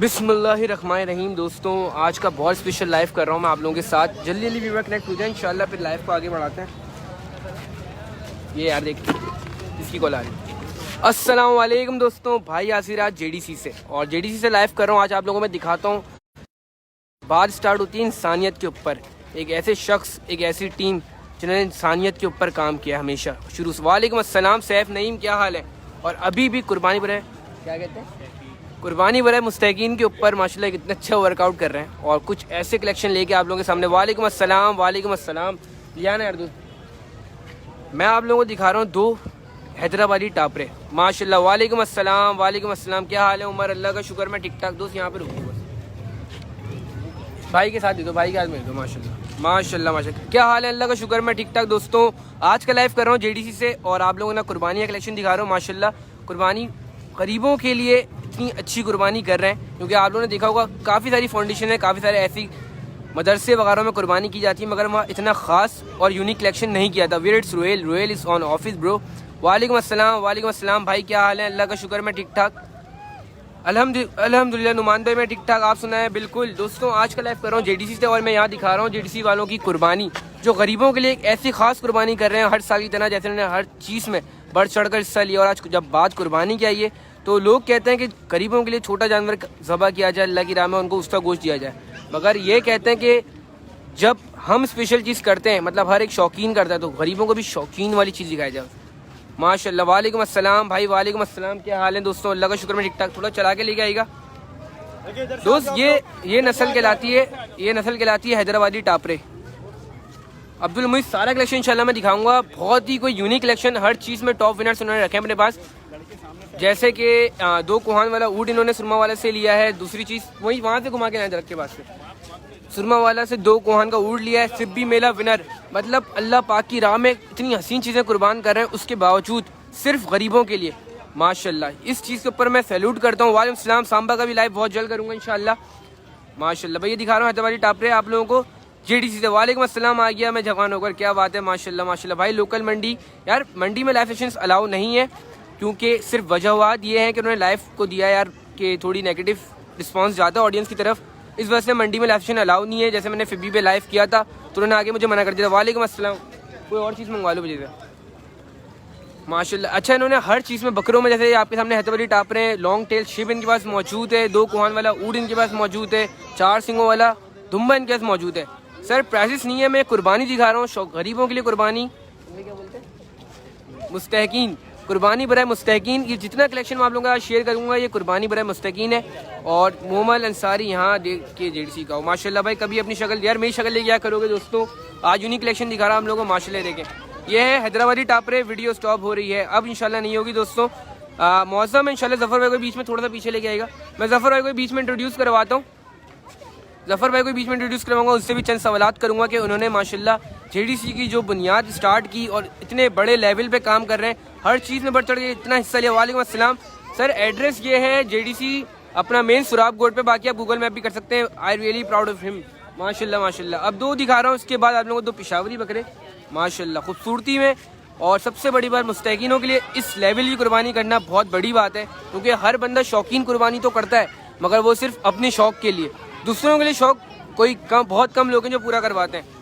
बिस्मिल्लाहिर्रहमानिर्रहीम। दोस्तों आज का बहुत स्पेशल लाइव कर रहा हूँ मैं आप लोगों के साथ। जल्दी जल्दी व्यूअर कनेक्ट हो जाए इंशाल्लाह, फिर लाइव को आगे बढ़ाते हैं। ये यार देखिए इसकी कॉल आ रही है। अस्सलाम वालेकुम दोस्तों, भाई यासिर आज जेडीसी से, और जेडीसी से लाइव कर रहा हूँ। आज आप लोगों को मैं दिखाता हूँ बात स्टार्ट होती है इंसानियत के ऊपर। एक ऐसे शख्स, एक ऐसी टीम जिन्होंने इंसानियत के ऊपर काम किया हमेशा शुरू से। वालेकुम अस्सलाम सैफ नईम, क्या हाल है? और अभी भी कुर्बानी बरे क्या कहते हैं कुर्बानी बरे मुस्तकीन के ऊपर माशाल्लाह कितना अच्छा वर्कआउट कर रहे हैं, और कुछ ऐसे कलेक्शन लेके आप लोगों के सामने। वालेकुम अस्सलाम, वालेकुम अस्सलाम। लिया ना यार दोस्त, मैं आप लोगों को दिखा रहा हूँ दो हैदराबादी टापरे माशाल्लाह। वालेकुम अस्सलाम, वालेकुम अस्सलाम। क्या हाल है उमर? अल्लाह का शुक्र, मैं ठीक ठाक। दोस्त यहाँ पे रुको, भाई के साथ दे दो, भाई के हाथ में दे दो। माशाल्लाह माशाल्लाह माशाल्लाह। क्या हाल है? अल्लाह का शुक्र, मैं ठीक ठाक। दोस्तों आज का लाइव कर रहा हूँ जेडीसी से, और आप लोगों ने कुर्बानी का कलेक्शन दिखा रहा हूँ माशाल्लाह। कुर्बानी गरीबों के लिए इतनी अच्छी कुर्बानी कर रहे हैं, क्योंकि आप लोगों ने देखा होगा काफ़ी सारी फाउंडेशन है, काफ़ी सारे ऐसी मदरसे वगैरह में कुर्बानी की जाती है, मगर वहाँ इतना खास और यूनिक कलेक्शन नहीं किया था। Where it's royal, royal is on office bro. वालेकुम अस्सलाम, वालेकुम अस्सलाम। भाई क्या हाल है? अल्लाह का शुक्र, मैं ठीक ठाक अल्हम्दुलिल्लाह। नुमान भाई मैं ठीक ठाक, आप सुनाए? बिल्कुल दोस्तों आज का लाइव कर रहा हूँ जेडीसी से, और मैं यहाँ दिखा रहा हूँ जेडीसी वालों की कुर्बानी, जो गरीबों के लिए एक ऐसी खास कुर्बानी कर रहे हैं हर साल की तरह, जैसे उन्होंने हर चीज़ में बढ़ चढ़ कर हिस्सा लिया। और आज जब बात कुर्बानी की आई है तो लोग कहते हैं कि गरीबों के लिए छोटा जानवर ज़बह किया जाए, अल्लाह की राह में उनको उसका गोश्त दिया जाए, मगर ये कहते हैं कि जब हम स्पेशल चीज़ करते हैं, मतलब हर एक शौकीन करता है, तो गरीबों को भी शौकीन वाली चीज़ दिखाई जाए माशाल्लाह। वालेकुम अस्सलाम भाई, वालेकुम अस्सलाम। क्या हाल है दोस्तों? अल्लाह का शुक्र, में ठीक ठाक। थोड़ा चला के लेके आएगा दोस्त। ये नस्ल कहलाती है, ये नस्ल कहलाती है हैदराबादी टापरे। अब्दुल मुईज़ सारा कलेक्शन इंशाल्लाह मैं दिखाऊंगा। बहुत ही कोई यूनिक कलेक्शन, हर चीज़ में टॉप विनर्स उन्होंने रखे हैं अपने पास। जैसे कि दो कोहान वाला ऊँट इन्होंने सुरमा वाला से लिया है। दूसरी चीज़ वही वहाँ से घुमा के लाए रख के पास से, सुरमा वाला से दो कोहान का ऊँट लिया है। सिब्बी मेला विनर, मतलब अल्लाह पाक की राह में इतनी हसीन चीज़ें कुर्बान कर रहे हैं, उसके बावजूद सिर्फ गरीबों के लिए माशाल्लाह। इस चीज़ के ऊपर मैं सैल्यूट करता हूँ। वालेकुम सलाम। सांबा का भी लाइव बहुत जल्द करूँगा इंशाल्लाह माशाल्लाह। भैया दिखा रहा हूँ हैदराबादी टापरे आप लोगों को जेडीसी से। वालेकुम अस्सलाम, आ गया मैं जवान होकर। क्या बात है माशाल्लाह माशाल्लाह। भाई लोकल मंडी, यार मंडी में लाइव सेशंस अलाउ नहीं है, क्योंकि सिर्फ वजहवात ये है कि उन्होंने लाइव को दिया यार कि थोड़ी नेगेटिव रिस्पांस ज़्यादा ऑडियंस की तरफ, इस वजह से मंडी में लाइव सेशन अलाउ नहीं है। जैसे मैंने फिबी पे लाइव किया था तो उन्होंने आगे मुझे मना कर दिया था। वालेकुम अस्सलाम। कोई और चीज़ मंगवा लो मुझे माशाल्लाह। अच्छा इन्होंने हर चीज़ में, बकरों में जैसे आपके सामने हैदराबादी टाप रहे हैं, लॉन्ग टेल शिप इनके पास मौजूद है, दो कोहान वाला ऊँट इनके पास मौजूद है, चार सिंगों वाला दुम्बा इनके पास मौजूद है। सर प्राइसेस नहीं है, मैं कुर्बानी दिखा रहा हूँ गरीबों के लिए। कुर्बानी क्या बोलते हैं, मुस्तहकीन, कुर्बानी बराए मुस्तहकीन। ये जितना कलेक्शन मैं आप लोगों का शेयर करूँगा ये कुर्बानी बराए मुस्तहकीन है। और मोमल अंसारी यहाँ देख के जेडीसी का माशाल्लाह। भाई कभी अपनी शक्ल, यार मेरी शक्ल ले क्या करोगे दोस्तों, आज यूनिक कलेक्शन दिखा रहा हूँ आप लोगों को माशाल्लाह। देखें ये है हैदराबादी टापरे। वीडियो स्टॉप हो रही है अब, इंशाल्लाह नहीं होगी दोस्तों। मौसम इंशाल्लाह जफ़र भाई को बीच में थोड़ा सा पीछे लेके आएगा। मैं जफ़र भाई को बीच में इंट्रोड्यूस करवाता हूँ, जफ़र भाई को बीच में इंट्रोड्यूस करवाऊंगा, उससे भी चंद सवालात करूँगा कि उन्होंने माशाल्लाह जेडीसी की जो बुनियाद स्टार्ट की और इतने बड़े लेवल पे काम कर रहे हैं, हर चीज़ में बढ़ चढ़ के इतना हिस्सा लिया। वालेकुम अस्सलाम। सर एड्रेस ये है जेडीसी अपना मेन सुराब गोड पे, बाकी आप गूगल मैप भी कर सकते हैं। I really proud of him माशाल्लाह माशाल्लाह। अब दो दिखा रहा हूँ, उसके बाद आप लोगों को दो पिशावरी बकरे माशाल्लाह खूबसूरती में। और सबसे बड़ी बात, मुस्तकीनों के लिए इस लेवल की कुर्बानी करना बहुत बड़ी बात है, क्योंकि हर बंदा शौकीन कुर्बानी तो करता है, मगर वो सिर्फ अपने शौक़ के लिए, दूसरों के लिए शौक़ कोई कम, बहुत कम लोग हैं जो पूरा करवाते हैं।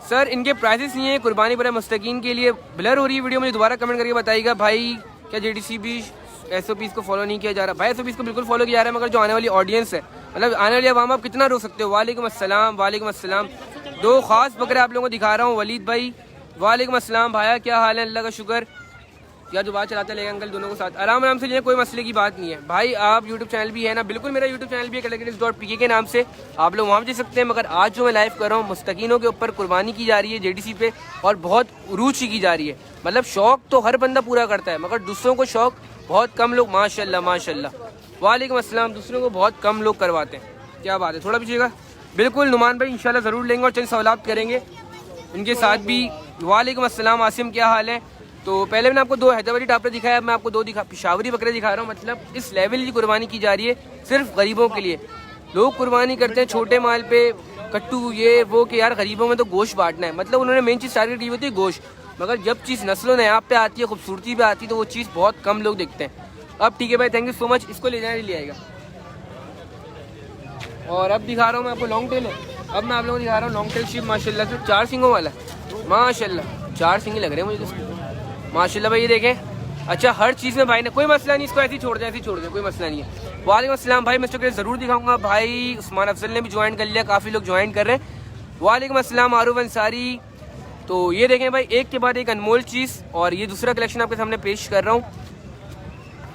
सर इनके प्राइसेस नहीं है कुर्बानी बराए मुस्तकीन के लिए। ब्लर हो रही है वीडियो, मुझे दोबारा कमेंट करके बताइएगा। भाई क्या जेडीसी भी एसओपीज़ को फॉलो नहीं किया जा रहा? भाई एसओपीज़ को बिल्कुल फॉलो किया जा रहा है, मगर जो आने वाली ऑडियंस है, मतलब आने वाली आवाम, आप कितना रोक सकते हो। वालेकुम अस्सलाम, वालेकुम अस्सलाम। दो खास बकरे आप लोगों को दिखा रहा हूँ। वलीद भाई वालेकुम अस्सलाम। भाया क्या हाल है? अल्लाह का शुक्र। या जो बात चलाते लेगा अंकल, दोनों को साथ आराम आराम से लिए, कोई मसले की बात नहीं है। भाई आप यूट्यूब चैनल भी है ना? बिल्कुल मेरा यूट्यूब चैनल भी है collectors.pk के नाम से, आप लोग वहाँ भी देख सकते हैं। मगर आज जो मैं लाइव कर रहा हूँ, मुस्तकीनों के ऊपर कुर्बानी की जा रही है जेडीसी पे, और बहुत रुचि की जा रही है। मतलब शौक़ तो हर बंदा पूरा करता है, मगर दूसरों को शौक़ बहुत कम लोग माशाल्लाह माशाल्लाह। वालेकुम अस्सलाम। दूसरों को बहुत कम लोग करवाते हैं। क्या बात है, थोड़ा पीछेगा। बिल्कुल नुमान भाई इंशाल्लाह ज़रूर लेंगे और चंद सवालात करेंगे उनके साथ भी। वालेकुम अस्सलाम आसिम, क्या हाल है? तो पहले मैंने आपको दो हैदराबादी टापरे दिखाया, अब मैं आपको दो पिशावरी बकरे दिखा रहा हूँ। मतलब इस लेवल की कुर्बानी की जा रही है सिर्फ गरीबों के लिए। लोग कुर्बानी करते हैं छोटे माल पे, कट्टू ये वो, कि यार गरीबों में तो गोश्त बांटना है, मतलब उन्होंने मेन चीज़ टारगेट की होती है गोश्त। मगर जब चीज़ नस्लों ने आप पे आती है, खूबसूरती पे आती है, तो वो चीज़ बहुत कम लोग देखते हैं। अब ठीक है भाई, थैंक यू सो मच। इसको ले जाने ले आएगा और अब दिखा रहा हूँ मैं आपको लॉन्ग टेल है। अब मैं आप लोगों को दिखा रहा हूँ लॉन्ग टेल शिप माशाल्लाह से 4 सिंगों वाला माशाल्लाह। 4 सिंग लग रहे हैं मुझे तो माशाल्लाह भाई, ये देखें। अच्छा हर चीज़ में भाई ने कोई मसला नहीं, इसको ऐसे ही छोड़ दें, ऐसे ही छोड़ दें, कोई मसला नहीं है। वालेकुम अस्सलाम भाई, मिस्टर के ज़रूर दिखाऊंगा भाई। उस्मान अफजल ने भी ज्वाइन कर लिया, काफ़ी लोग ज्वाइन कर रहे हैं। वालेकुम अस्सलाम आरूफ अंसारी। तो ये देखें भाई, एक के बाद एक अनमोल चीज़। और ये दूसरा कलेक्शन आपके सामने पेश कर रहा हूँ,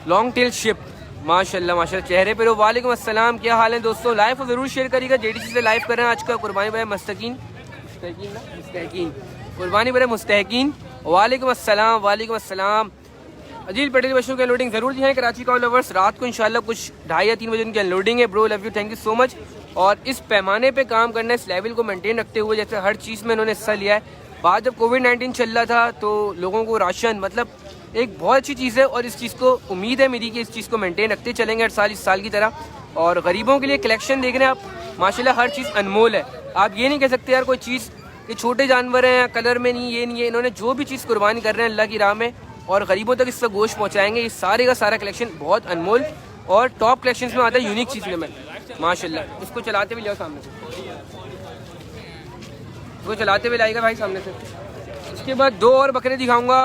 लॉन्ग टेल शिप माशाल्लाह माशाल्लाह। चेहरे पर वालेकुम अस्सलाम, क्या हाल है दोस्तों? लाइव को ज़रूर शेयर करिएगा, जेडीसी से लाइव कर रहे हैं आज का कुर्बानी भाई मुस्तकीन कुर्बानी भाई मुस्तकीन। वालेकुम अस्सलाम वालेकुम अस्सलाम। अजील पटेल बच्चों की अनलोडिंग ज़रूर दी है कराची का लवर्स, रात को इंशाल्लाह कुछ 2:30 या 3 बजे उनकी अनलोडिंग है। Bro love you, thank you so much. और इस पैमाने पे काम करना, इस लेवल को मेंटेन रखते हुए, जैसे हर चीज़ में इन्होंने हिस्सा लिया है। बाद जब कोविड-19 चल रहा था तो लोगों को राशन मतलब एक बहुत अच्छी चीज़ है। और इस चीज़ को उम्मीद है मेरी कि इस चीज़ को मेंटेन रखते चलेंगे हर साल इस साल की तरह। और गरीबों के लिए कलेक्शन देख रहे हैं आप माशाल्लाह, हर चीज़ अनमोल है। आप ये नहीं कह सकते यार कोई चीज़ कि छोटे जानवर हैं या कलर में नहीं, ये नहीं है। इन्होंने जो भी चीज़ कुर्बानी कर रहे हैं अल्लाह की राह में और गरीबों तक इसका गोश्त पहुंचाएंगे। ये सारे का सारा कलेक्शन बहुत अनमोल और टॉप कलेक्शंस में आता है, यूनिक चीज़ में माशाल्लाह। इसको चलाते हुए लिया सामने से, इसको चलाते हुए लाएगा भाई सामने से। इसके बाद 2 और बकरे दिखाऊंगा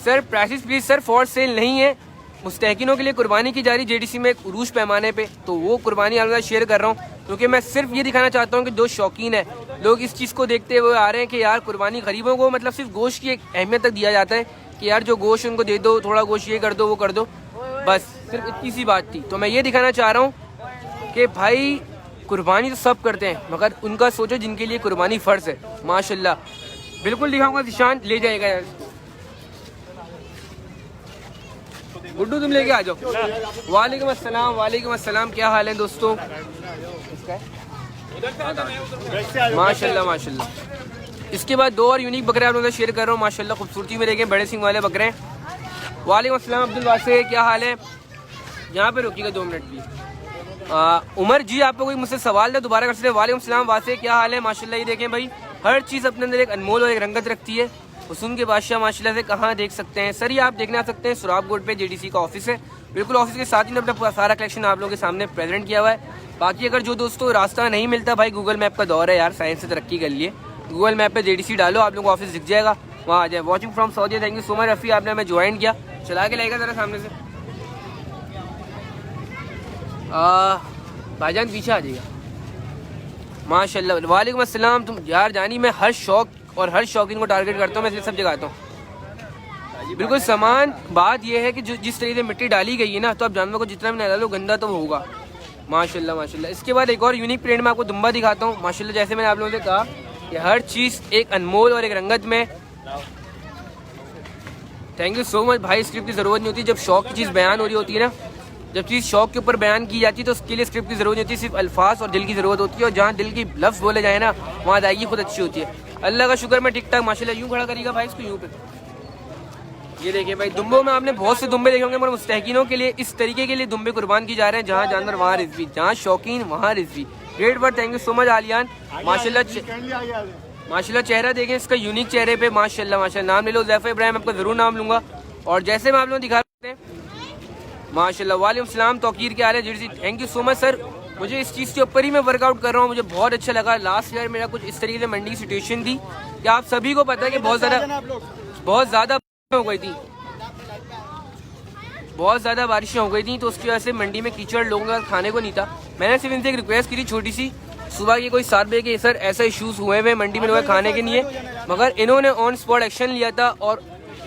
sir. Prices please sir for sale नहीं है, मुस्तहकिनों के लिए कुर्बानी की जा रही जेडीसी में एक उरूज पैमाने पे, तो वो कुर्बानी आपके साथ शेयर कर रहा हूँ। क्योंकि मैं सिर्फ ये दिखाना चाहता हूँ कि जो शौकीन है लोग इस चीज़ को देखते हुए आ रहे हैं कि यार कुर्बानी गरीबों को मतलब सिर्फ गोश्त की एक अहमियत तक दिया जाता है कि यार जो गोश्त उनको दे दो, थोड़ा गोश्त ये कर दो वो कर दो, बस सिर्फ इतनी सी बात थी। तो मैं ये दिखाना चाह रहा हूँ कि भाई कुर्बानी तो सब करते हैं मगर उनका सोचो जिनके लिए कुर्बानी फ़र्ज है माशाल्लाह। बिल्कुल दिखाऊंगा, निशान ले जाएगा यार। गुड्डू तुम लेके आ जाओ। वालेकुम अस्सलाम वालेकुम अस्सलाम, क्या हाल है दोस्तों? माशाल्लाह माशाल्लाह। इसके बाद 2 और यूनिक बकरे आप लोगों से शेयर कर रहा हूँ माशाल्लाह, खूबसूरती में देखें, बड़े सिंग वाले बकरे। वालेकुम अस्सलाम अब्दुल वासे, क्या हाल है? यहाँ पे रुकिएगा 2 मिनट प्लीज। उमर जी आपको कोई मुझसे सवाल था, दोबारा कर सकते हैं। वालेकुम अस्सलाम वासे, क्या हाल है? माशाल्लाह। ये देखें भाई, हर चीज़ अपने अंदर एक अनमोल और एक रंगत रखती है। हुस्न के बादशाह माशाल्लाह से कहाँ देख सकते हैं सर? ये आप देखने आ सकते हैं सुराब गोड पे जेडीसी का ऑफिस है, बिल्कुल ऑफिस के साथ ही अपना सारा कलेक्शन आप लोगों के सामने प्रेजेंट किया हुआ है। बाकी अगर जो दोस्तों रास्ता नहीं मिलता भाई, गूगल मैप का दौर है यार, साइंस से तरक्की कर लिए। गूगल मैप पे जेडीसी डालो, आप लोगों को ऑफिस दिख जाएगा, वहाँ आ जाए। Watching from Saudi, thank you so much Rafi, आपने हमें ज्वाइन किया। चला के लाएगा ज़रा सामने से भाईजान, पीछे आ जाइएगा माशाल्लाह। वालेकुम अस्सलाम। तुम यार जानी, मैं हर शौक और हर शौकीन को टारगेट करता हूँ, मैं इसलिए सब जगह आता हूँ। बिल्कुल समान बात यह है कि जो जिस तरीके से मिट्टी डाली गई है ना, तो आप जानवर को जितना भी ना डालो गंदा तो वो होगा माशाल्लाह माशाल्लाह। इसके बाद एक और यूनिक प्रिंट में आपको दुम्बा दिखाता हूँ माशाल्लाह। जैसे मैंने आप लोगों से कहा कि हर चीज़ एक अनमोल और एक रंगत में। थैंक यू सो मच भाई। स्क्रिप्ट की ज़रूरत नहीं होती जब शौक की चीज़ बयान हो रही होती है ना, जब चीज़ शौक के ऊपर बयान की जाती है तो उसके लिए स्क्रिप्ट की ज़रूरत नहीं होती, सिर्फ अल्फाज और दिल की ज़रूरत होती है। और जहाँ दिल की लफ्ज़ बोले जाए ना, वहाँ अदायगी खुद अच्छी होती है। अल्लाह का शुक्र मैं ठीक ठाक माशाल्लाह। यूँ खड़ा करिएगा भाई इसको, यूँ पे। ये देखिए भाई, दुम्बों में आपने बहुत से दुम्बे देखे होंगे, मगर मुस्तहकीनों के लिए इस तरीके के लिए दुम्बे कुर्बान की जा रहे हैं। जहाँ जानवर वहाँ रिज़वी, जहाँ शौकीन वहाँ Rizvi. Great word, thank you so much Aliyan माशाल्लाह। चेहरा देखें इसका, यूनिक चेहरे पे माशाल्लाह माशाल्लाह। नाम ले लो ज़ैफ़ा इब्राहिम, आपका ज़रूर नाम लूँगा। और जैसे मैं आप लोगों को दिखा रहे हैं माशाल्लाह। वालेकुम सलाम तौकीर, क्या हाल है? जी thank you so much sir. मुझे इस चीज़ के ऊपर ही मैं वर्कआउट कर रहा हूँ, मुझे बहुत अच्छा लगा। लास्ट ईयर मेरा कुछ इस तरीके से मंडी की सिचुएशन थी कि आप सभी को पता है कि बहुत ज़्यादा हो गई थी, बहुत ज़्यादा बारिशें हो गई थी, तो उसकी वजह से मंडी में कीचड़, लोगों का खाने को नहीं था। मैंने सिर्फ इनसे एक रिक्वेस्ट की थी छोटी सी, सुबह की कोई 7 बजे के, सर ऐसा इश्यूज़ हुए हुए मंडी में लोग खाने के लिए, मगर इन्होंने ऑन स्पॉट एक्शन लिया था और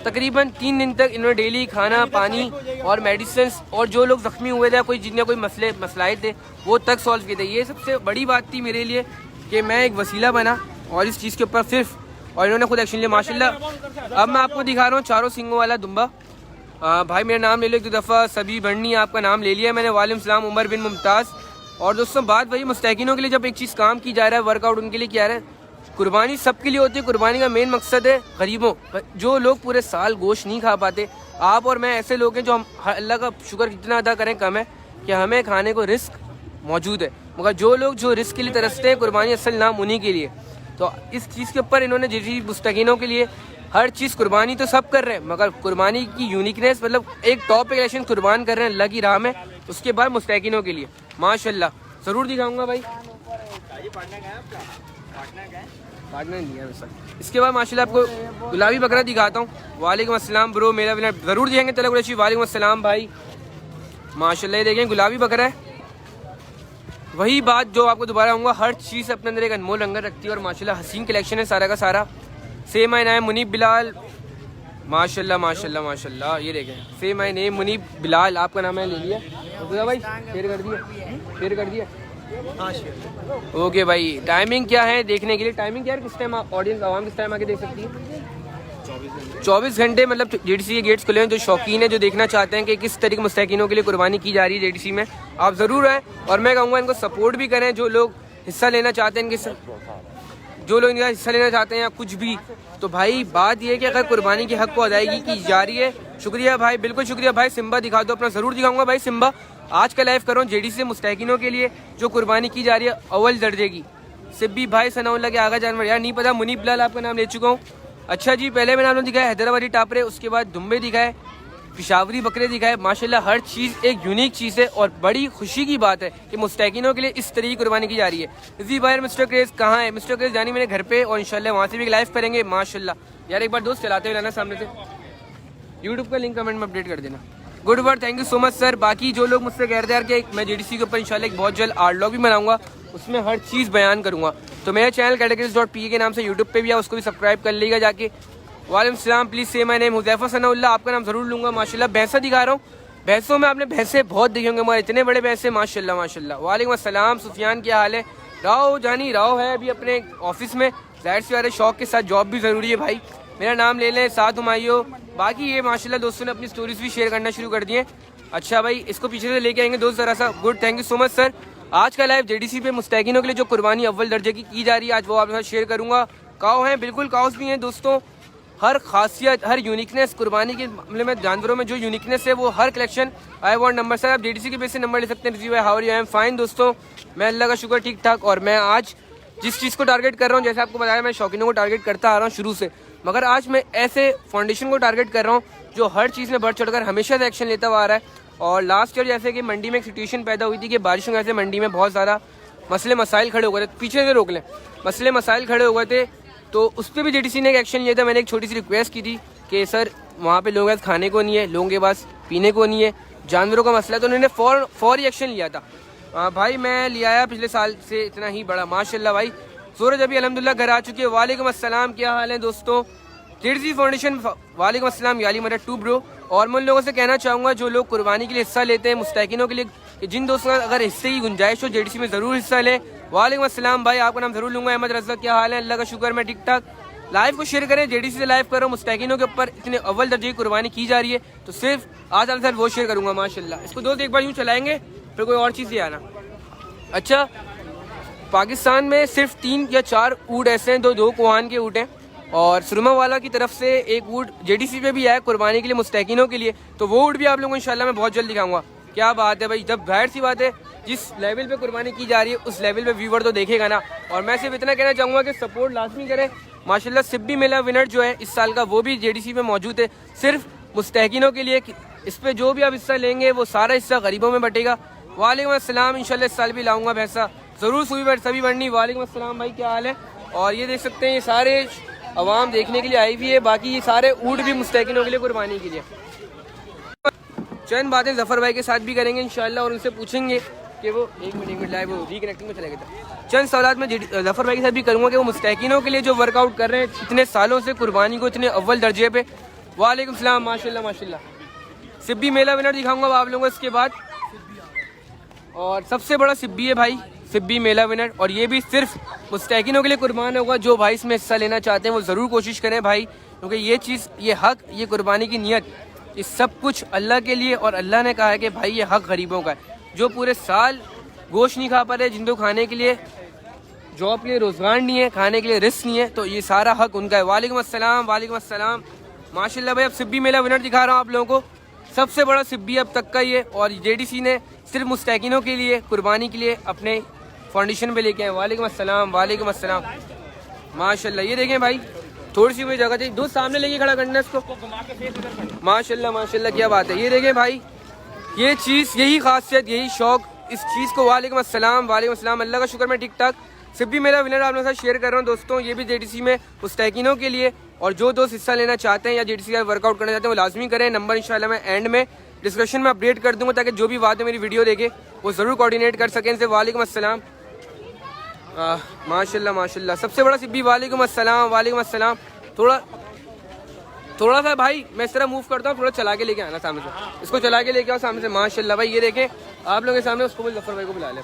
तकरीबन 3 दिन तक इन्होंने डेली खाना, पानी और मेडिसिन, और जो लोग ज़ख्मी हुए थे, कोई जिनके कोई मसलाए थे, वो तक सॉल्व किए थे। ये सबसे बड़ी बात थी मेरे लिए कि मैं एक वसीला बना और इस चीज़ के ऊपर सिर्फ, और इन्होंने खुद एक्शन लिया माशाल्लाह। अब मैं आपको दिखा रहा हूँ 4 सिंगों वाला दुम्बा। भाई मेरा नाम ले लो एक दो दफ़ा, सभी बढ़नी आपका नाम ले लिया मैंने। वालेकुम सलाम उमर बिन मुमताज़। और दोस्तों बात वही, मुस्तहकीनों के लिए जब एक चीज़ काम की जा रहा है, वर्कआउट उनके लिए किया रहा है। कुर्बानी सबके लिए होती है, कुर्बानी का मेन मकसद है गरीबों, जो लोग पूरे साल गोश्त नहीं खा पाते। आप और मैं ऐसे लोग हैं जो हम अल्लाह का शुक्र जितना अदा करें कम है कि हमें खाने को रिस्क मौजूद है, मगर जो लोग जो रिस्क के लिए तरसते हैं, कुर्बानी असल नाम उन्हीं के लिए। तो इस चीज़ के ऊपर इन्होंने जी मुस्तकीनों के लिए हर चीज़ कुर्बानी तो सब कर रहे हैं, मगर कुर्बानी की यूनिकनेस मतलब एक टॉप इलेक्शन कुर्बान कर रहे हैं अल्लाह की राह में, उसके बाद मुस्तकीनों के लिए माशाल्लाह। ज़रूर दिखाऊंगा भाई। पार्टनर नहीं है सर। इसके बाद माशाल्लाह आपको गुलाबी बकरा दिखाता हूँ। वालेकुम अस्सलाम ब्रो, मेरा विनर ज़रूर दिखाएंगे तलब कुरैशी। वालेकुम अस्सलाम भाई, माशाल्लाह ये देखें गुलाबी बकरा है। वही बात जो आपको दोबारा आऊँगा, हर चीज़ अपने अंदर एक अनमोल रंगत रखती है और माशाल्लाह हसीन कलेक्शन है सारा का सारा। Same I name Munib Bilal, माशाल्लाह माशाल्लाह माशाल्लाह। ये देखें same I name Munib Bilal, आपका नाम है ले लिया भाई, शेयर कर दिया ओके भाई। टाइमिंग क्या है देखने के लिए, टाइमिंग क्या है, किस टाइम ऑडियंस आवाम किस टाइम आके देख सकती है? 24 घंटे मतलब जेडीसी के गेट्स खुले हैं। जो शौकीन है, जो देखना चाहते हैं कि किस तरीके मुस्तैकीनों के लिए कुर्बानी की जा रही है जेडीसी में, आप ज़रूर आएँ। और मैं कहूँगा इनको सपोर्ट भी करें, जो लोग हिस्सा लेना चाहते हैं जो लोग इनका हिस्सा लेना चाहते हैं या कुछ भी। तो भाई बात ये है कि अगर कुर्बानी के हक़ को अदायगी की जा रही है, शुक्रिया भाई, बिल्कुल शुक्रिया भाई। सिम्बा दिखा दो अपना, ज़रूर दिखाऊंगा भाई सिम्बा। आज का लाइव कर रहा हूँ जेडीसी से मुस्तैकीनों के लिए जो कुर्बानी की जा रही है अव्वल दर्जे की। सिब्बी भाई सनाउल्लाह के आगा जानवर, यार नहीं पता, मुनीब बिलाल आपका नाम ले चुका हूँ। अच्छा जी, पहले मैंने आपने दिखाया हैदराबादी टापरे, उसके बाद दुम्बे दिखाए, पिशावरी बकरे दिखाए। माशाल्लाह हर चीज़ एक यूनिक चीज़ है और बड़ी खुशी की बात है कि मुस्तैकीनों के लिए इस तरीके कुर्बानी की जा रही है। जी भाई मिस्टर क्रेज कहाँ है? मिस्टर क्रेज जानी मेरे घर पे और इंशाल्लाह वहाँ से भी लाइव करेंगे माशाल्लाह। यार एक बार दोस्त चलाते हुए लाना सामने से, यूट्यूब का लिंक कमेंट में अपडेट कर देना। Good word, thank you so much sir. बाकी जो लोग मुझसे कह रहे थे यार कि मैं जेडीसी के ऊपर इंशाल्लाह एक बहुत जल्द आर्ट व्लॉग भी बनाऊंगा, उसमें हर चीज़ बयान करूँगा। तो मेरा चैनल कैटेगरीज.pa के नाम से यूट्यूब पे भी है, उसको भी सब्सक्राइब कर लीजिएगा जाके। वालेकुम सलाम, प्लीज़ से माय नेम हुज़ैफा सनाउल्लाह, आपका नाम ज़रूर लूँगा। माशाल्लाह भैंसा दिखा रहा हूँ, भैंसों में आपने भैंसे बहुत देखे होंगे, मगर इतने बड़े भैंसे माशाल्लाह माशाल्लाह। वालेकुम अस्सलाम सुफियान, क्या हाल है? राव जानी राव है अभी अपने ऑफिस में, जाहिर सी बात है शौक के साथ जॉब भी ज़रूरी है भाई। मेरा नाम ले लें, साथ हुमायूं। बाकी ये माशाल्लाह दोस्तों ने अपनी स्टोरीज भी शेयर करना शुरू कर दिए। अच्छा भाई, इसको पीछे से लेके आएंगे दोस्त ज़रा सा। Good, thank you so much sir. आज का लाइव जेडीसी पे मुस्तैकीनों के लिए जो कुर्बानी अव्वल दर्जे की जा रही है, आज वो आपके साथ शेयर करूँगा। काऊ हैं, बिल्कुल काउस भी हैं दोस्तों। हर खासियत, हर यूनिकनेस कुर्बानी के मामले में जानवरों में जो यूनिकनेस है वो हर collection. I want number sir, आप जेडीसी के बेस से नंबर ले सकते हैं। रिजी भाई how are you? I am fine दोस्तों, मैं अल्लाह का शुक्र ठीक ठाक। और मैं आज जिस चीज़ को टारगेट कर रहा हूँ, जैसे आपको बताया मैं शौकीनों को टारगेट करता आ रहा हूँ शुरू से, मगर आज मैं ऐसे फाउंडेशन को टारगेट कर रहा हूँ जो हर चीज़ में बढ़ चढ़कर हमेशा से एक्शन लेता हुआ आ रहा है। और लास्ट ईयर जैसे कि मंडी में एक सिचुएशन पैदा हुई थी कि बारिशों की वजह से मंडी में बहुत ज़्यादा मसले मसाइल खड़े हो गए थे, पीछे से रोक लें, मसले मसाइल खड़े हो गए थे, तो उस पर भी जेडीसी ने एक एक्शन लिया था। मैंने एक छोटी सी रिक्वेस्ट की थी कि सर वहाँ पे लोगों के पास खाने को नहीं है, लोगों के पास पीने को नहीं है, जानवरों का मसला है, तो उन्होंने फौरी एक्शन लिया था। भाई मैं लिया आया पिछले साल से इतना ही बड़ा माशाल्लाह भाई। सूरज अभी अल्हम्दुलिल्लाह घर आ चुकी है। वालेकुम अस्सलाम, क्या हाल है दोस्तों? जेडीसी फाउंडेशन, वालेकुम अस्सलाम याली मदर टू ब्रो। और मैं उन लोगों से कहना चाहूँगा जो लोग कुर्बानी के लिए हिस्सा लेते हैं मुस्तैकीनों के लिए, कि जिन दोस्तों का अगर हिस्से की गुंजाइश हो जेडीसी में ज़रूर हिस्सा लें। वालेकुम अस्सलाम भाई, आपका नाम ज़रूर लूँगा। अहमद रज़ा, क्या हाल है? अल्लाह का शुक्र, मैं ठीक ठाक। लाइव को शेयर करें, जेडीसी से लाइव करो। मुस्तैकीनों के ऊपर इतने अव्वल दर्जे की कुर्बानी की जा रही है, तो सिर्फ आज सर वो शेयर करूँगा माशाल्लाह। इसको दोस्त एक बार यूँ चलाएँगे, फिर कोई और चीज़ ले आना। अच्छा, पाकिस्तान में सिर्फ 3 या 4 ऊँट ऐसे हैं, दो कोहान के ऊँट हैं, और सुरमा वाला की तरफ से एक ऊँट जेडीसी पे भी आया कुर्बानी के लिए मुस्तैकीनों के लिए, तो वो ऊँट भी आप लोगों को इंशाल्लाह मैं बहुत जल्द दिखाऊंगा। क्या बात है भाई, जब जाहिर सी बात है जिस लेवल पे कुर्बानी की जा रही है उस लेवल पे व्यूवर तो देखेगा ना। और मैं सिर्फ इतना कहना चाहूँगा कि सपोर्ट लाजमी करें। माशाल्लाह सिब्बी मेला विनर जो है इस साल का, वो भी जेडीसी पे मौजूद है सिर्फ मुस्तैकीनों के लिए। इस पर जो भी आप हिस्सा लेंगे वो सारा हिस्सा गरीबों में बटेगा। वालेकुम अस्सलाम, इंशाल्लाह इस साल भी लाऊंगा भैंसा ज़रूर, सभी बढ़नी। वालेकुम अस्सलाम भाई, क्या हाल है? और ये देख सकते हैं ये सारे अवाम देखने के लिए आई हुई है, बाकी ये सारे ऊँट भी मुस्तैकीनों के लिए कुर्बानी के लिए। चंद बातें जफ़र भाई के साथ भी करेंगे इंशाल्लाह और उनसे पूछेंगे कि वो एक मिनट लाइव वो रिकनेक्टिंग में चले गए थे। चंद सवाल मैं जफ़र भाई के साथ भी करूँगा कि वो मुस्तैकीनों के लिए जो वर्कआउट कर रहे हैं इतने सालों से कुर्बानी को इतने अव्वल दर्जे पे। वालेकुम सलाम, माशाल्लाह माशाल्लाह। सिब्बी मेला विनर दिखाऊंगा आप लोगों को इसके बाद, और सबसे बड़ा सिब्बी है भाई, सिब्बी मेला विनर, और ये भी सिर्फ मुस्तैकीनों के लिए कुर्बान होगा। जो भाई इसमें हिस्सा लेना चाहते हैं वो ज़रूर कोशिश करें भाई, क्योंकि ये चीज़, ये हक, ये कुर्बानी की नीयत, ये सब कुछ अल्लाह के लिए, और अल्लाह ने कहा है कि भाई ये हक गरीबों का है जो पूरे साल गोश्त नहीं खा पा रहे, जिनको खाने के लिए जॉब के लिए रोज़गार नहीं है, खाने के लिए रिस्क नहीं है, तो ये सारा हक उनका है। वालेकुम अस्सलाम, वालेकुम अस्सलाम। माशाल्लाह भाई, अब सिब्बी मेला विनर दिखा रहा हूँ आप लोगों को, सबसे बड़ा सिब्बी अब तक का ये, और जेडीसी ने सिर्फ मुस्तैकीनों के लिए कुर्बानी के लिए अपने फाउंडेशन पे लेके आए। वालेकुम अस्सलाम, वालेकुम अस्सलाम। माशाल्लाह, ये देखें भाई, थोड़ी सी मुझे जगह चाहिए, दो सामने लेके खड़ा करना है इसको। माशाल्लाह माशाल्लाह, क्या बात है। ये देखें भाई, ये चीज़, यही खासियत, यही शौक इस चीज़ को। वालेकुम अस्सलाम, वालेकुम अस्सलाम, अल्लाह का शुक्र मैं ठीक ठाक। सिब्बी मेला विनर आप लोगों के साथ शेयर कर रहा हूँ दोस्तों। ये भी जेडीसी में मुस्तैकिनों के लिए, और जो दोस्त हिस्सा लेना चाहते हैं या जेडीसी का वर्कआउट करना चाहते हैं वो लाजमी करें। नंबर इंशाल्लाह मैं एंड में डिस्क्रिप्शन में अपडेट कर दूंगा ताकि जो भी बात है मेरी वीडियो देखे वो ज़रूर कोऑर्डिनेट कर सकें इनसे। वालेकुम अस्सलाम, माशाल्लाह माशाल्लाह। सबसे बड़ा सिब्बी वालेकुम अस्सलाम, वालेकुम अस्सलाम। थोड़ा सा भाई मैं इस तरह मूव करता हूँ, थोड़ा चला के लेके आना सामने से, इसको चला के लेके आओ सामने से। माशाल्लाह भाई ये देखें आप लोगों के सामने, उसको भी जफर भाई को बुला ले।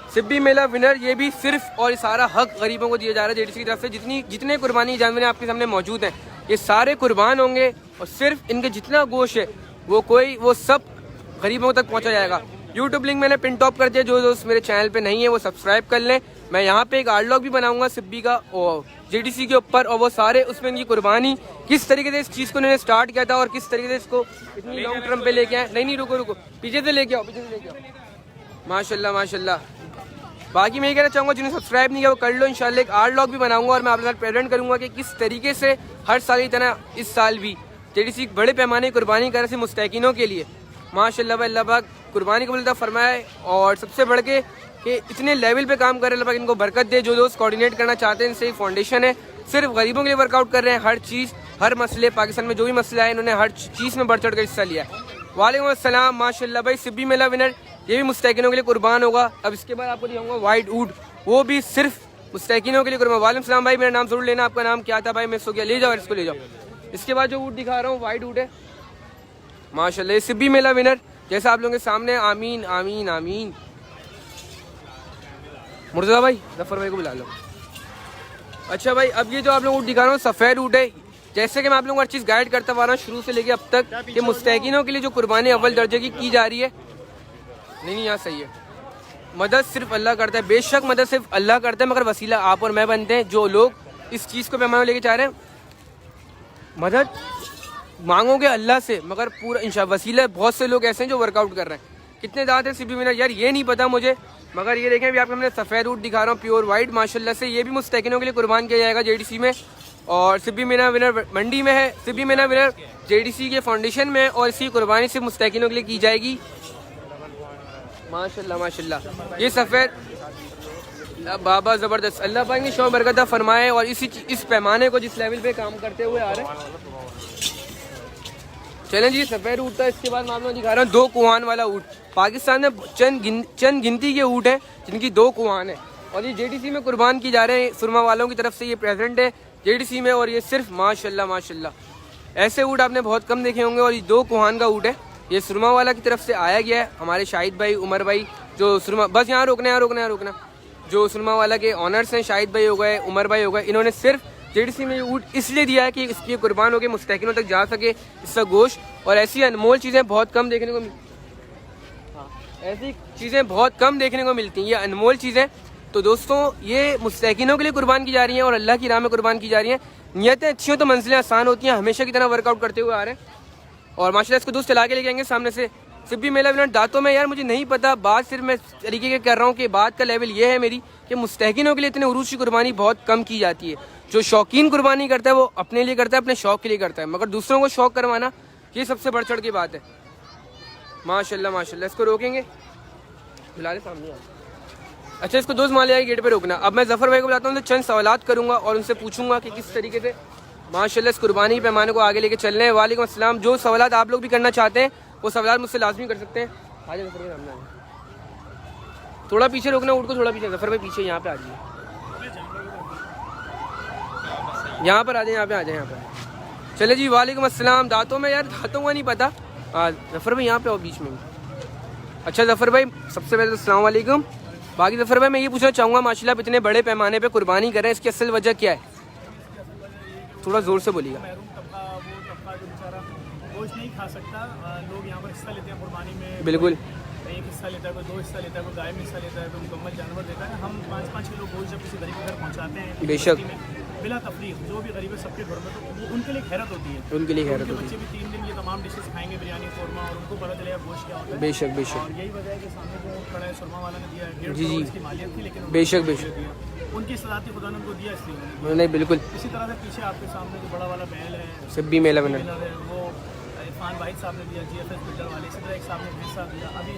सिब्बी मेला विनर, ये भी सिर्फ और सारा हक गरीबों को दिया जा रहा है जेडीसी की तरफ से। जितने कुर्बानी जानवर आपके सामने मौजूद हैं ये सारे कुर्बान होंगे और सिर्फ इनके जितना गोश्त है वो सब गरीबों तक पहुँचा जाएगा। यूट्यूब लिंक मैंने पिन टॉप कर दिया, जो दोस्त मेरे चैनल पे नहीं है वो सब्सक्राइब कर लें। मैं यहाँ पे एक आर्ट लॉग भी बनाऊंगा सिब्बी का और जेडीसी के ऊपर, और वो सारे उसमें इनकी कुर्बानी किस तरीके से इस चीज़ को उन्होंने स्टार्ट किया था और किस तरीके से इसको इतनी लॉन्ग टर्म पे लेके आए। नहीं रुको पीछे से लेके आओ, माशाल्लाह माशाल्लाह। बाकी मैं ये कहना चाहूँगा जिन्हें सब्सक्राइब नहीं किया वो कर लो। इंशाल्लाह एक आर्ट लॉग भी बनाऊंगा और मैं आपके साथ प्रेजेंट करूँगा कि किस तरीके से हर साल की तरह इस साल भी जेडीसी बड़े पैमाने की कुर्बानी कर रहे थे मुस्तैकिनों के लिए। माशाल्लाह भाई, अल्लाह पाक कुर्बानी को मिलता फरमाए और सबसे बढ़ के कि इतने लेवल पे काम कर रहे हैं, अल्लाह पाक इनको बरकत दे। जो दोस्त कोऑर्डिनेट करना चाहते हैं, इनसे फाउंडेशन है, सिर्फ गरीबों के लिए वर्कआउट कर रहे हैं। हर चीज़, हर मसले, पाकिस्तान में जो भी मसला है इन्होंने हर चीज़ में बढ़ चढ़ कर हिस्सा लिया है। वालेकुम अस्सलाम, माशाल्लाह भाई। सिब्बी मेला विनर ये भी मुस्तैकिनों के लिए कुर्बान होगा। अब इसके बाद आपको दिखाऊंगा वाइट ऊट, वो भी सिर्फ मुस्तैकिनों के लिए कुर्बान। वालेकुम अस्सलाम भाई, मेरा नाम जरूर लेना। आपका नाम क्या था भाई? मैं सो गया, ले जाओ इसको ले जाओ। इसके बाद जो ऊट दिखा रहा हूँ वाइट ऊट है माशाल्लाह। ये सिब्बी मेला विनर जैसा आप लोगों के सामने। आमीन आमीन आमीन। मुर्तज़ा भाई, जफर भाई को बुला लो। अच्छा भाई, अब ये जो आप लोगों को दिखा रहा हूँ सफ़ेद ऊट है। जैसे कि मैं आप लोगों को हर चीज़ गाइड करता आ रहा हूँ शुरू से लेके अब तक कि मुस्तैकिनों के लिए जो कुर्बानी अव्वल दर्जे की जा रही है। नहीं यहाँ सही है। मदद सिर्फ अल्लाह करता है, बेशक मदद सिर्फ अल्लाह करता है, मगर वसीला आप और मैं बनते हैं। जो लोग इस चीज़ को पैमाने लेके चाह रहे हैं, मदद मांगोगे अल्लाह से, मगर पूरा इंशाअल्लाह वसीला। बहुत से लोग ऐसे हैं जो वर्कआउट कर रहे हैं। कितने ज़्यादा सिब्बी विनर यार ये नहीं पता मुझे, मगर ये देखें अभी आपको हमने सफ़ेद ऊट दिखा रहा हूँ प्योर वाइट माशाल्लाह से। ये भी मुस्तैकिनों के लिए कुर्बान किया जाएगा जेडीसी में। और सिब्बी मेला विनर मंडी में है। सिब्बी मेला विनर जेडीसी के फाउंडेशन में है और इसकी कुर्बानी सिर्फ मुस्तैकिनों के लिए की जाएगी। माशाल्लाह माशाल्लाह। ये सफ़ेद बाबा ज़बरदस्त, अल्लाह पाक ने शौक़ बरकत फरमाए और इस पैमाने को जिस लेवल पे काम करते हुए आ रहे हैं। चलें जी, सफ़ेद ऊँट था। इसके बाद मैं आप लोगों को दिखा रहा हूँ 2 कुआन वाला ऊँट। पाकिस्तान में चंद गिनती के ऊँट हैं जिनकी 2 कुआन है और ये जेडीसी में कुर्बान की जा रहे हैं। सुरमा वालों की तरफ से ये प्रेजेंट है जेडीसी में और ये सिर्फ माशाल्लाह माशाल्लाह। ऐसे ऊँट आपने बहुत कम देखे होंगे और ये 2 कुआन का ऊँट है। ये सुरमा वाला की तरफ से आया गया है। हमारे शाहिद भाई, उमर भाई जो सुरमा, बस यहाँ रोकना, जो सुरमा वाला के ऑनर्स हैं, शाहिद भाई हो गए, उमर भाई हो गए, इन्होंने सिर्फ जेडीसी में ऊँट इसलिए दिया है कि इसकी कुर्बान होकर मुस्तैकिनों तक जा सके इसका गोश्त। और ऐसी अनमोल चीज़ें बहुत कम देखने को मिलती हैं, ये अनमोल चीज़ें। तो दोस्तों ये मुस्तैकिनों के लिए कुर्बान की जा रही हैं और अल्लाह की राह में कुर्बान की जा रही हैं। नियतें अच्छी हो तो मंजिलें आसान होती हैं। हमेशा की तरह वर्कआउट करते हुए आ रहे हैं और माशाल्लाह इसको दोस्त चला के लेके आएंगे सामने से। सिब्बी मेला विनर दांतों में यार मुझे नहीं पता, बात सिर्फ मैं तरीके के कर रहा हूँ कि बात का लेवल ये है मेरी कि मुस्तैकिनों के लिए इतने उरूज की कुर्बानी बहुत कम की जाती है। जो शौकीन कुर्बानी करता है वो अपने लिए करता है, अपने शौक के लिए करता है, मगर दूसरों को शौक करवाना ये सबसे बढ़ चढ़ की बात है। माशाल्लाह माशाल्लाह। इसको रोकेंगे, बुला ले सामने। अच्छा, इसको दोस्त मान लिया गेट पे रोकना। अब मैं जफर भाई को बुलाता हूँ तो चंद सवालात करूँगा और उनसे पूछूंगा कि किस तरीके से माशाल्लाह इस कुर्बानी पैमाने को आगे लेके चल रहे हैं। वालेकुम अस्सलाम। जो सवालात आप लोग भी करना चाहते हैं वो सवालात मुझसे लाजमी कर सकते हैं। आ जाए जफर भाई सामने, थोड़ा पीछे रोकना ऊँट को, थोड़ा पीछे जफर भाई पीछे यहाँ पे आ जाइए, यहाँ पर आ जाए, यहाँ पे आ जाए, यहाँ पे। चले जी, वालेकुम अस्सलाम। दांतों में यार दांतों का नहीं पता। जफर भाई यहाँ पे आओ बीच में। अच्छा जफर भाई, सबसे पहले तो अस्सलाम वालेकुम। बाकी जफर भाई मैं ये पूछना चाहूँगा, माशाल्लाह आप इतने बड़े पैमाने पे कुर्बानी कर रहे हैं, इसकी असल वजह क्या है? थोड़ा जोर से बोलिएगा। गोश्त नहीं खा सकता, लोग यहाँ पर हिस्सा लेते हैं कुर्बानी में। बिल्कुल, एक हिस्सा लेता है, कोई 2 हिस्सा लेता है, कोई गाय में हिस्सा लेता है, कोई मुकम्मल जानवर देता है। हम 5-5 किलो गोश्त जब किसी गरीब के घर पहुँचाते हैं बेशक बिला तफरीक, जो भी गरीब है सबके घर में, तो वो उनके लिए खैरत होती है। उनके लिए खैरत होती है। बच्चे भी 3 दिन ये तमाम डिशेस खाएंगे, बिरयानी, कौरमा, और उनको पता चलेगा गोश्त क्या होता है। बेशक बेशक। और यही वजह है कि सामने जो खड़ा है सुरमा वाला ने दिया है, 1.5 जी करोड़ इसकी मालियत थी, लेकिन बेशक बेशक उनकी सलाती खुदा ने उनको दिया इसलिए। नहीं बिल्कुल। इसी तरह से पीछे आपके सामने जो बड़ा वाला बैल है सिब्बी मेला विनर, वो इरफान वाहिद साहब ने दिया, GFS बिल्डर वाले, इसी तरह एक साहब ने भैंसा दिया। अभी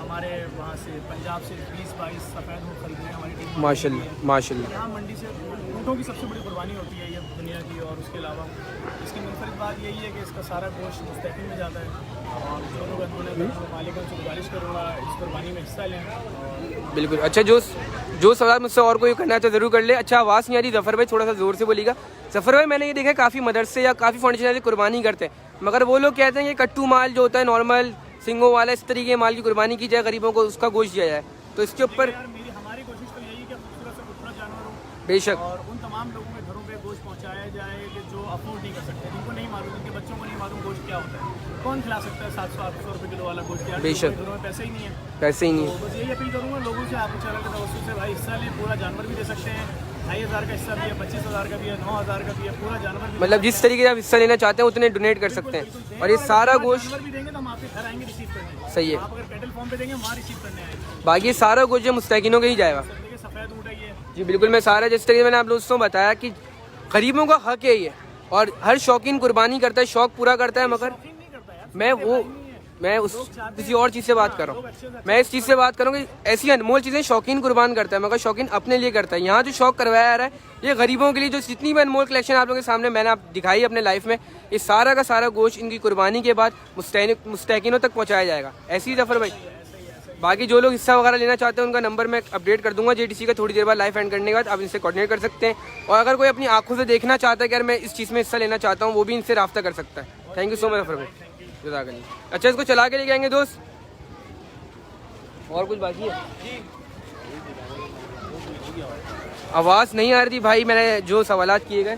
हमारे वहाँ से पंजाब से 20-22 सफ़ेद ऊँट खरीद रहे हैं हमारी टीम। माशाल्लाह माशाल्लाह। यहाँ मंडी से ऊँटों की सबसे बड़ी कुर्बानी होती है ये दुनिया की, और उसके अलावा इसकी मुनफरिद बात यही है कि इसका सारा गोश्त मुस्तकिल में जाता है, और जो लोग उन्होंने मालिक उनसे गुजारिश करूँगा इस कुर्बानी में हिस्सा लें। बिल्कुल। अच्छा, जो सवाल मुझसे और कोई करना है तो ज़रूर कर ले। अच्छा, आवाज़ नहीं आ रही ज़फ़र भाई, थोड़ा सा ज़ोर से बोलिएगा। ज़फ़र भाई, मैंने ये देखा है काफ़ी मदरसे या काफ़ी फाउंडेशन कुर्बानी करते हैं, मगर वो लोग कहते हैं कि कट्टू माल जो होता है नॉर्मल सिंगों वाला, इस तरीके के माल की कुर्बानी की जाए, गरीबों को उसका गोश्त दिया जाए। तो इसके ऊपर हमारी कोशिश तो यही है कि खूबसूरत से खूबसूरत जानवर हो बेशक, और उन तमाम लोगों के घरों पे गोश्त पहुंचाया जाए कि जो अफोर्ड नहीं कर सकते, जिनको नहीं मालूम, जिनके बच्चों को नहीं मालूम गोश्त क्या होता है। कौन खिला सकता है 700-800 रुपये किलो वाला गोश्त? बेशक, घरों में पैसे ही नहीं है, पैसे ही नहीं है। तो बस यही अपील करूँगा लोगों से, आप चैनल के तवज्जो से भाई हिस्सा लें। पूरा जानवर भी दे सकते हैं, 2500 का हिस्सा भी है, 25,000 का भी है, 9,000 का भी है, पूरा जानवर भी। मतलब जिस तरीके से आप हिस्सा लेना चाहते हैं उतने डोनेट कर सकते हैं। और ये सारा गोश्त जानवर भी देंगे तो हम आपके घर आएंगे रिसीव करने। सही है। आप अगर कैटल फॉर्म पे देंगे वहाँ रिसीव करने आएंगे। बाकी ये सारा गोश्त जो मुस्तकीनों के ही जाएगा। देखिए सफ़ेद ऊँट है ये। जी बिल्कुल, मैं सारा जिस तरीके से मैंने आप दोस्तों बताया कि गरीबों का हक है ये, और हर शौकीन कुर्बानी करता है, शौक पूरा करता है, मगर मैं उस किसी और चीज़ से बात कर रहा हूँ। मैं इस चीज़ से बात करूँ कि ऐसी अनमोल चीज़ें शौकीन कुर्बान करता है, मगर शौकीन अपने लिए करता है। यहाँ जो शौक करवाया जा रहा है ये गरीबों के लिए, जो जितनी भी अनमोल कलेक्शन आप लोगों के सामने मैंने आप दिखाई अपने लाइफ में, ये सारा का सारा गोश्त इनकी कुर्बानी के बाद मुस्तकीनों तक पहुँचाया जाएगा। ऐसे ही ज़फ़र भाई, बाकी जो लोग हिस्सा वगैरह लेना चाहते हैं उनका नंबर मैं अपडेट कर दूंगा JDC का थोड़ी देर बाद लाइव एंड करने के बाद, आप इनसे कोऑर्डिनेट कर सकते हैं। और अगर कोई अपनी आंखों से देखना चाहता है कि यार मैं इस चीज़ में हिस्सा लेना चाहता हूँ, वो भी इनसे रब्ता कर सकता है। Thank you so much Zafar भाई, जज़ाकल्लाह। अच्छा, इसको चला के लेके आएंगे दोस्त, और कुछ बाकी है? आवाज़ नहीं आ रही थी भाई, मैंने जो सवालात किए गए।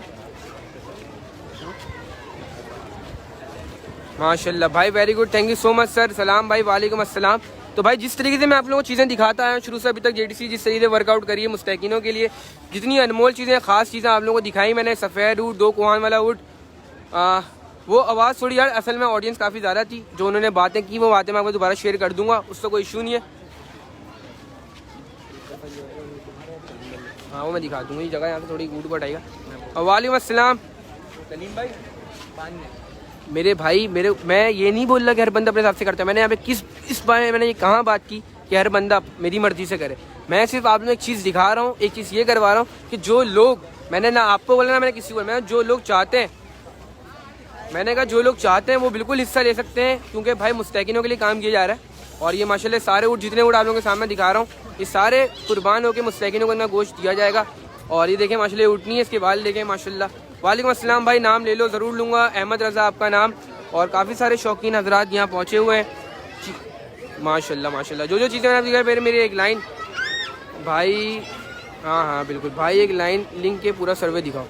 माशाल्लाह भाई, very good, thank you so much sir. सलाम भाई, वालेकुम अस्सलाम। तो भाई जिस तरीके से मैं आप लोगों को चीज़ें दिखाता आया शुरू से अभी तक, JDC जिस तरीके से वर्कआउट करी है मुस्तकीनों के लिए, जितनी अनमोल चीज़ें, ख़ास चीज़ें आप लोगों को दिखाई मैंने, सफ़ेद ऊँट, 2 कोहान वाला ऊँट, वो आवाज़ थोड़ी यार असल में ऑडियंस काफ़ी ज़्यादा थी, जो उन्होंने बातें की वो बातें मैं आपको दोबारा शेयर कर दूंगा, उसका कोई इशू नहीं है। हाँ वो मैं दिखा दूँगा, ये जगह यहाँ से थोड़ी ऊँट को हटाएगा। वालेकुम अस्सलाम सलीम भाई। मेरे भाई मैं ये नहीं बोल रहा कि हर बंदा अपने हिसाब से करता है। मैंने यहाँ पे इस बारे में मैंने ये कहाँ बात की कि हर बंदा मेरी मर्जी से करे। मैं सिर्फ आप लोगों एक चीज़ दिखा रहा हूँ, एक चीज़ ये करवा रहा हूँ कि जो लोग, मैंने ना आपको बोला ना मैंने किसी को बोला, मैंने जो लोग चाहते हैं, मैंने कहा जो लोग चाहते हैं वो बिल्कुल हिस्सा ले सकते हैं, क्योंकि भाई मुस्तकीनों के लिए काम किया जा रहा है। और ये माशाल्लाह सारे ऊँट, जितने ऊँट आप लोगों के सामने दिखा रहा हूँ, ये सारे कुर्बान होकर मुस्तकीनों को इतना गोश्त दिया जाएगा। और ये देखें माशाल्लाह ऊँटनी है, इसके बाल देखें माशाल्लाह। वालेकुम अस्सलाम भाई, नाम ले लो, ज़रूर लूँगा। अहमद रज़ा आपका नाम, और काफ़ी सारे शौकीन हजरात यहाँ पहुँचे हुए हैं माशाल्लाह माशाल्लाह। जो चीज़ें मैंने दिखाई, मेरी एक लाइन भाई, हाँ बिल्कुल भाई, एक लाइन लिंक के पूरा सर्वे दिखाओ।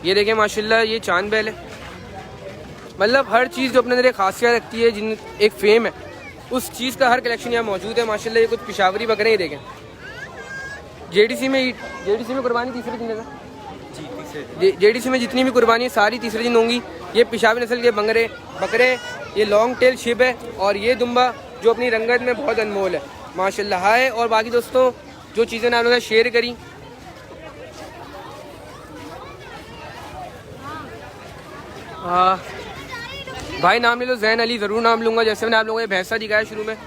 ये देखें माशाल्लाह, ये चांद बैल है, मतलब हर चीज़ जो अपने अंदर एक खासियत रखती है, जिन एक फेम है, उस चीज़ का हर कलेक्शन यहाँ मौजूद है माशाल्लाह। ये कुछ पिशावरी बकरे ही देखें, JDC में कुर्बानी तीसरे दिन है। JDC में जितनी भी कुर्बानी सारी तीसरे दिन होंगी। ये पिशावी नस्ल के बकरे, ये लॉन्ग टेल शिप है, और ये दुम्बा जो अपनी रंगत में बहुत अनमोल है माशाल्लाह है। और बाकी दोस्तों जो चीज़ें आप लोगों ने शेयर करी, भाई नाम ले लो, ज़ैन अली, ज़रूर नाम लूँगा। जैसे मैंने आप लोगों को ये भैंसा दिखाया शुरू में,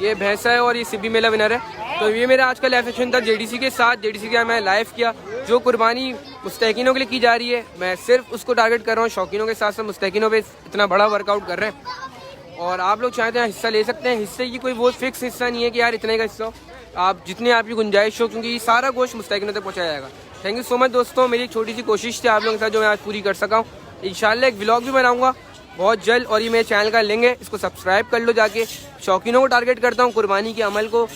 ये भैंसा है और ये सिब्बी मेला विनर है। तो ये मेरा आज का लाइव सेशन था JDC के साथ। JDC का मैं लाइव किया, जो कुर्बानी मुस्तकीनों के लिए की जा रही है, मैं सिर्फ उसको टारगेट कर रहा हूँ। शौकीनों के साथ साथ मुस्तकीनों पे इतना बड़ा वर्कआउट कर रहे हैं, और आप लोग चाहते हैं हिस्सा ले सकते हैं। हिस्से की कोई वो फिक्स हिस्सा नहीं है कि यार इतने का हिस्सा हो, आप जितने आपकी गुंजाइश हो, क्योंकि ये सारा गोश्त मुस्तकीनों तक पहुँचाया जाएगा। थैंक यू सो मच दोस्तों, मेरी एक छोटी सी कोशिश थी आप लोगों के साथ जो मैं आज पूरी कर सका हूँ। इंशाल्लाह एक व्लॉग भी बनाऊँगा बहुत जल्द, और ये मेरे चैनल का लिंक है, इसको सब्सक्राइब कर लो जाके। शौकीनों को टारगेट करता हूँ, कुर्बानी के अमल को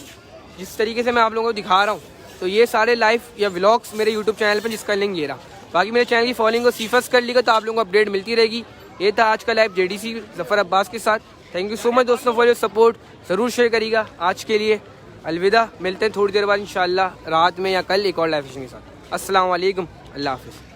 जिस तरीके से मैं आप लोगों को दिखा रहा हूँ, तो ये सारे लाइव या व्लॉग्स मेरे यूट्यूब चैनल पर, जिसका लिंक ये रहा। बाकी मेरे चैनल की फॉलोइंग को सीफस कर लीजिएगा, तो आप लोगों को अपडेट मिलती रहेगी। ये था आज का लाइव JDC ज़फ़र अब्बास के साथ। थैंक यू सो मच दोस्तों फॉर योर सपोर्ट, ज़रूर शेयर करिएगा। आज के लिए अलविदा, मिलते हैं थोड़ी देर बाद इंशाल्लाह रात में या कल एक और लाइव सेशन के साथ। अस्सलाम वालेकुम, अल्लाह हाफ़िज़।